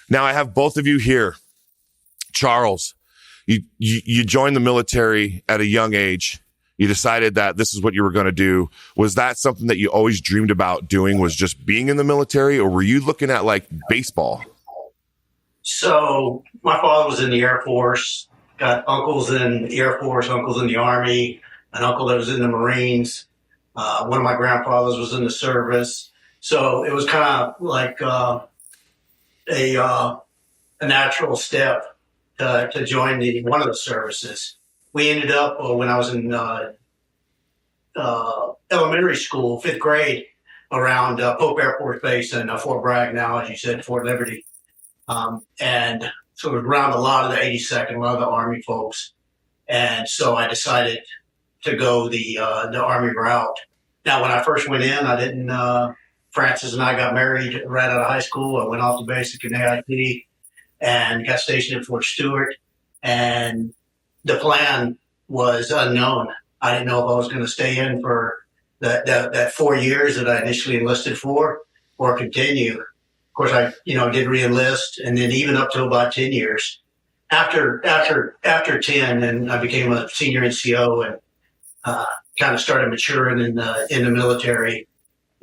Now I have both of you here. Charles, you joined the military at a young age. You decided that this is what you were going to do. Was that something that you always dreamed about doing, was just being in the military, or were you looking at like baseball? So my father was in the Air Force, got uncles in the Air Force, uncles in the Army, an uncle that was in the Marines. One of my grandfathers was in the service. So it was kind of like a natural step to join one of the services. We ended up, when I was in elementary school, 5th grade, around Pope Air Force Base and Fort Bragg now, as you said, Fort Liberty. And so it was around a lot of the 82nd, a lot of the Army folks. And so I decided to go the Army route. Now, when I first went in, I didn't, Francis and I got married right out of high school. I went off to basic in AIT and got stationed at Fort Stewart. And the plan was unknown. I didn't know if I was going to stay in for that 4 years that I initially enlisted for or continue. Of course, I, did re-enlist, and then even up to about 10 years. After 10, and I became a senior NCO and kind of started maturing in the military.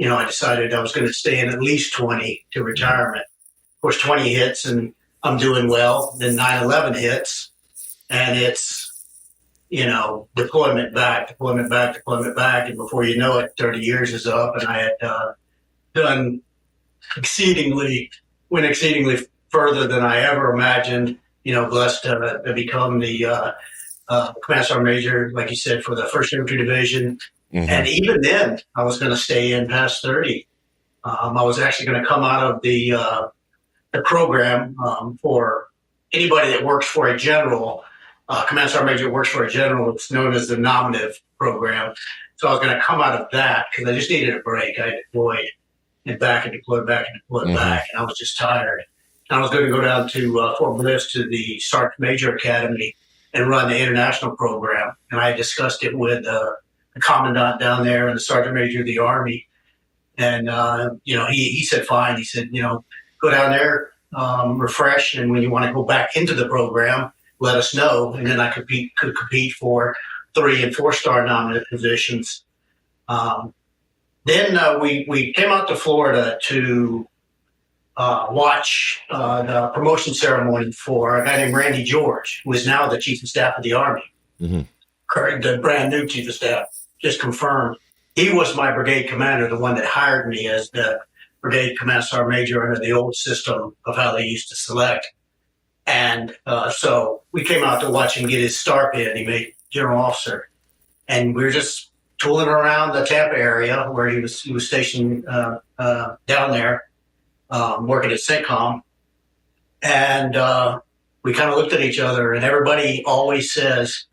I decided I was going to stay in at least 20 to retirement. Of course, 20 hits and I'm doing well. Then 9/11 hits, and it's, deployment back. And before you know it, 30 years is up, and I had done exceedingly further than I ever imagined. Blessed to become the Command Sergeant Major, like you said, for the 1st Infantry Division. Mm-hmm. And even then, I was going to stay in past 30. I was actually going to come out of the program for anybody that works for a general. Command Sergeant Major works for a general. It's known as the nominative program. So I was going to come out of that because I just needed a break. I deployed and back and deployed back and deployed mm-hmm. back, and I was just tired. And I was going to go down to Fort Bliss to the Sergeant Major Academy and run the international program. And I discussed it with the commandant down there and the Sergeant Major of the Army. And, he said, fine. He said, go down there, refresh. And when you want to go back into the program, let us know. And then I could compete for 3- and 4-star nominative positions. Then we came out to Florida to watch the promotion ceremony for a guy named Randy George, who is now the Chief of Staff of the Army. Mm-hmm. The brand new Chief of Staff, just confirmed. He was my brigade commander, the one that hired me as the brigade command sergeant major under the old system of how they used to select. And so we came out to watch him get his star pin. He made general officer. And we were just tooling around the Tampa area where he was stationed down there, working at CENTCOM. And we kind of looked at each other, and everybody always says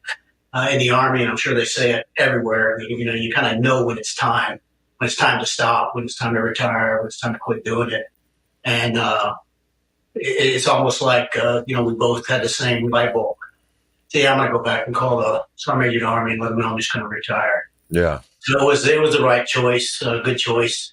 in the Army, and I'm sure they say it everywhere, you kind of know when it's time to stop, when it's time to retire, when it's time to quit doing it. And it's almost like, we both had the same light bulb. So, I'm going to go back and call the Sergeant Major of the Army and let them know I'm just going to retire. Yeah. So it was the right choice, good choice.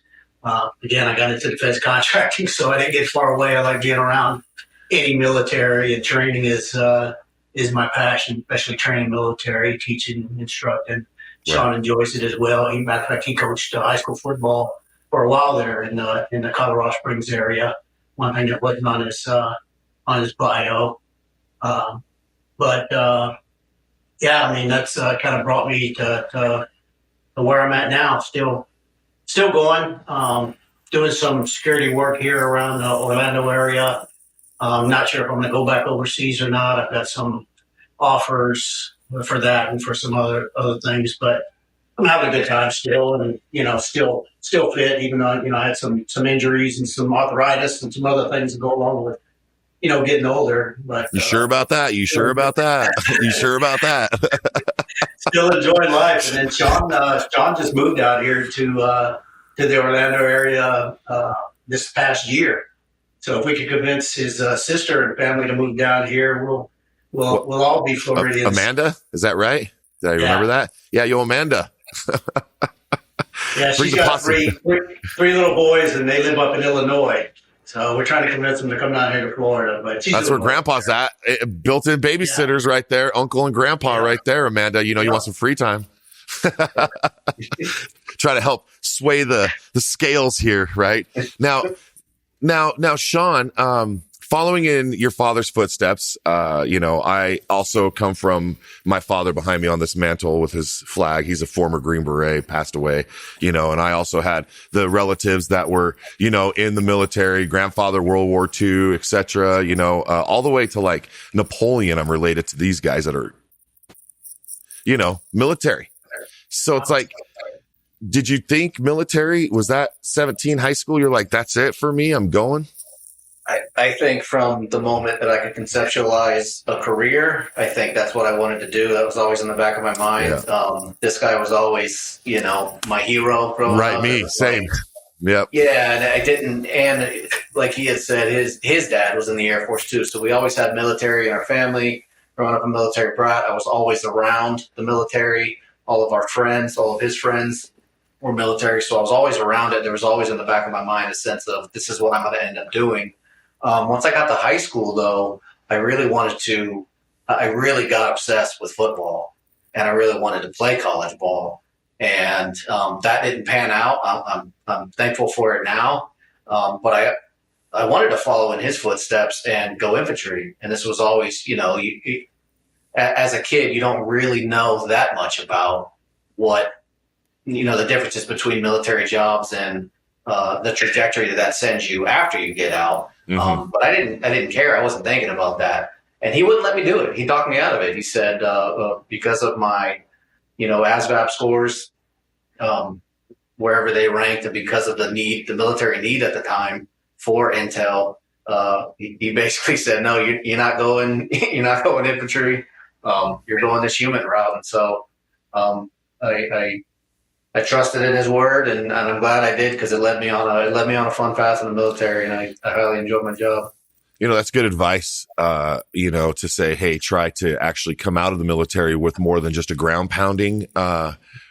Again, I got into defense contracting, so I didn't get far away. I like being around any military, and training is my passion, especially training military, teaching, instructing. Right. Sean enjoys it as well. Matter of fact, he coached high school football for a while there in the Colorado Springs area. One thing that wasn't on his bio. But that's kind of brought me to where I'm at now. Still going, doing some security work here around the Orlando area. I'm not sure if I'm going to go back overseas or not. I've got some offers for that and for some other things, but I'm having a good time still, and still fit, even though I had some injuries and some arthritis and some other things that go along with getting older. But you sure about that? You sure about that? You sure about that? Still enjoying life. And then Sean just moved out here to the Orlando area this past year. So if we could convince his sister and family to move down here, we'll all be Floridians. Amanda, is that right? Did I remember that? Yeah, Amanda. Yeah, she's got three little boys, and they live up in Illinois. So we're trying to convince him to come down here to Florida. But that's where Grandpa's at. Built-in babysitters right there. Uncle and Grandpa right there, Amanda. You want some free time. Try to help sway the scales here, right? Now, Sean, following in your father's footsteps, I also come from my father behind me on this mantle with his flag. He's a former Green Beret, passed away, and I also had the relatives that were, in the military, grandfather, World War II, et cetera, all the way to like Napoleon. I'm related to these guys that are, military. So it's like, did you think military, was that 17 high school? You're like, that's it for me. I'm going. I think from the moment that I could conceptualize a career, I think that's what I wanted to do. That was always in the back of my mind. Yeah. This guy was always, my hero. Right, me, same. Yep. Yeah, and I didn't, and like he had said, his dad was in the Air Force too. So we always had military in our family. Growing up a military brat, I was always around the military. All of our friends, all of his friends were military. So I was always around it. There was always in the back of my mind a sense of this is what I'm going to end up doing. Once I got to high school, though, I really got obsessed with football, and I really wanted to play college ball. And that didn't pan out. I'm thankful for it now. But I wanted to follow in his footsteps and go infantry. And this was always, as a kid, you don't really know that much about what, the differences between military jobs and the trajectory that sends you after you get out. Mm-hmm. But I didn't care. I wasn't thinking about that. And he wouldn't let me do it. He talked me out of it. He said, because of my, ASVAB scores, wherever they ranked, and because of the military need at the time for intel, he basically said, no, you're not going, infantry. You're going this HUMINT route. And so, I trusted in his word, and I'm glad I did, because it led me on a fun path in the military, and I highly enjoyed my job. That's good advice, to say, hey, try to actually come out of the military with more than just a ground pounding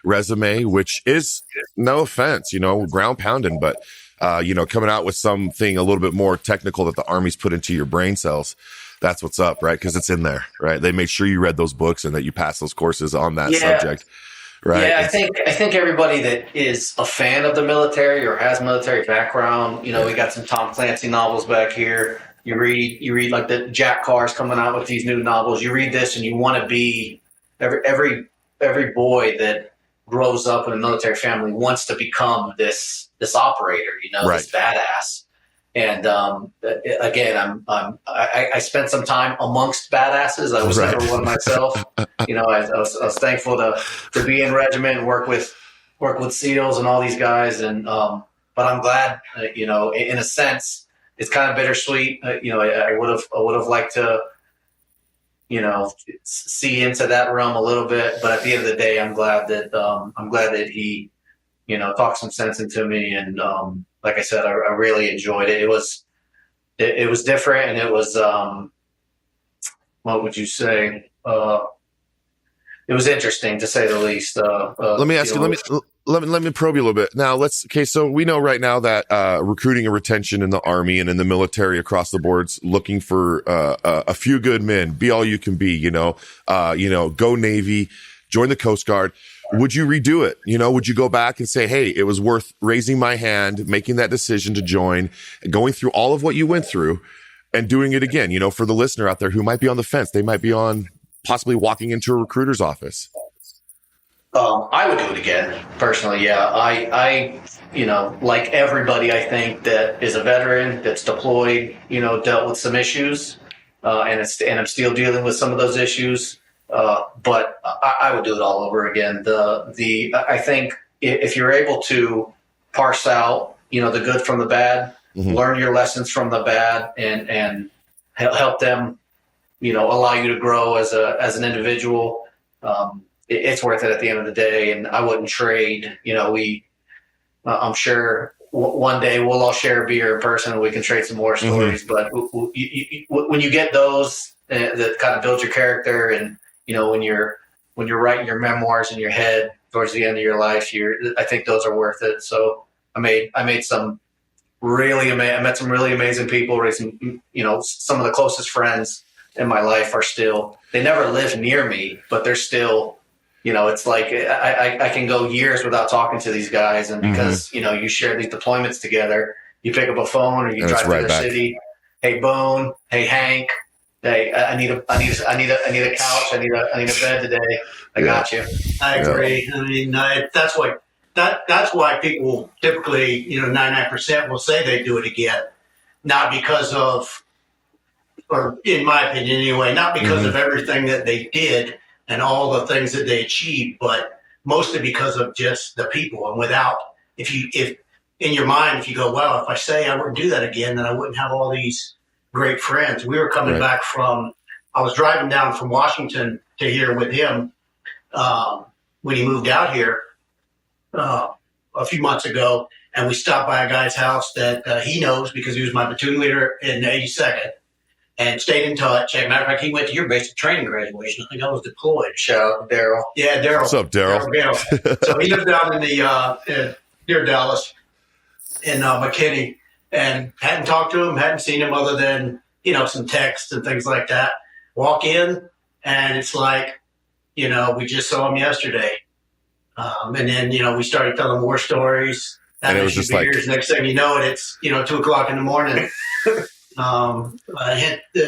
resume, which is, no offense, ground pounding, but, coming out with something a little bit more technical that the Army's put into your brain cells. That's what's up, right? Because it's in there, right? They made sure you read those books and that you passed those courses on that subject. Right. Yeah, I think everybody that is a fan of the military or has military background, we got some Tom Clancy novels back here. You read like the Jack Carr's coming out with these new novels. You read this and you want to be every boy that grows up in a military family wants to become this operator, right. This badass. And again, I spent some time amongst badasses. I was never one myself. I was thankful to be in regiment and work with SEALs and all these guys. And but I'm glad, in a sense, it's kind of bittersweet. I would have liked to, see into that realm a little bit. But at the end of the day, I'm glad that he, talked some sense into me. And like I said, I really enjoyed it. It was different, and it was, what would you say? It was interesting, to say the least. Let me ask you. Let me probe you a little bit. Now, so we know right now that recruiting and retention in the Army and in the military across the boards, looking for a few good men, be all you can be. Go Navy, join the Coast Guard. Would you redo it? Would you go back and say, hey, it was worth raising my hand, making that decision to join, going through all of what you went through and doing it again? For the listener out there who might be on the fence, they might be on possibly walking into a recruiter's office. I would do it again, personally. Yeah. I like everybody, I think, that is a veteran that's deployed, dealt with some issues, and I'm still dealing with some of those issues. But I would do it all over again. I think if you're able to parse out, the good from the bad, mm-hmm. learn your lessons from the bad, and help them, allow you to grow as an individual, it's worth it at the end of the day. And I wouldn't trade. I'm sure one day we'll all share a beer in person and we can trade some more stories. Mm-hmm. But when you get those that kind of build your character, and when you're writing your memoirs in your head towards the end of your life, I think those are worth it. So I made some I met some really amazing people. Some of the closest friends in my life are still, they never live near me, but they're still, it's like I can go years without talking to these guys. And because, you share these deployments together, you pick up a phone or you drive to their city. Hey, Boone. Hey, Hank. Hey, I need a couch. I need a bed today. I got you. I agree. I mean, that's why people typically, 99% will say they do it again, not because of, or in my opinion anyway, not because of everything that they did and all the things that they achieved, but mostly because of just the people. And if in your mind, if you go, well, if I say I wouldn't do that again, then I wouldn't have all these great friends. We were coming back I was driving down from Washington to here with him when he moved out here a few months ago, and we stopped by a guy's house that he knows because he was my platoon leader in the 82nd, and stayed in touch. As a matter of fact, he went to your basic training graduation. I think I was deployed. Shout out to Daryl. Yeah, Daryl. What's up, Daryl? So he lived down in the near Dallas in McKinney, and hadn't talked to him, hadn't seen him other than some texts and things like that. Walk in, and it's like, we just saw him yesterday. And then, we started telling war stories. And it was just beers. Next thing you know it's, 2:00 in the morning.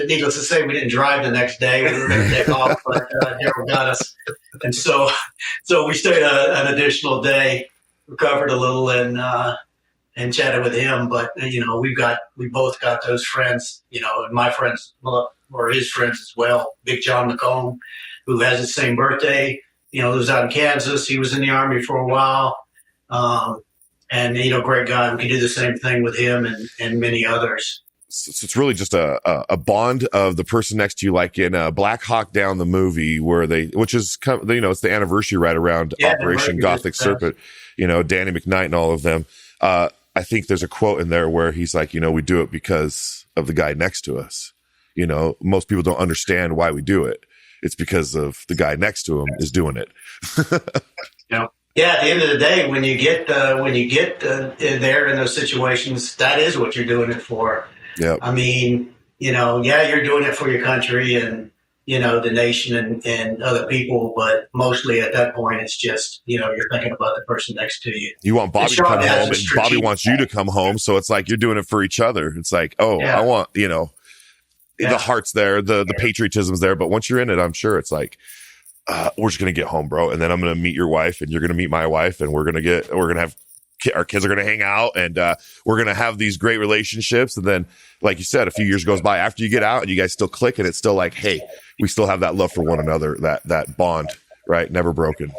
Needless to say, we didn't drive the next day. We were going to take off, but Daryl got us. And so we stayed an additional day, recovered a little, and chatted with him. But, we both got those friends, and my friends were his friends as well. Big John McComb, who has the same birthday, lives out in Kansas. He was in the Army for a while. And, great guy. We could do the same thing with him and many others. So it's really just a bond of the person next to you, like in Black Hawk Down, the movie, which is kind of, it's the anniversary right around Operation Gothic Serpent, Danny McKnight and all of them. I think there's a quote in there where he's like, we do it because of the guy next to us. Most people don't understand why we do it. It's because of the guy next to him is doing it. Yeah, at the end of the day, when you get there in those situations, that is what you're doing it for. Yeah. I mean, you're doing it for your country and, the nation and other people, but mostly at that point, it's just, you're thinking about the person next to you. You want Bobby to come home, and Bobby wants you to come home. So it's like you're doing it for each other. It's like, I want, the heart's there, the patriotism's there. But once you're in it, I'm sure it's like, we're just going to get home, bro. And then I'm going to meet your wife, and you're going to meet my wife, and we're going to have, our kids are going to hang out, and we're going to have these great relationships. And then, like you said, a few years goes by after you get out and you guys still click, and it's still like, hey, we still have that love for one another, that bond, right? Never broken.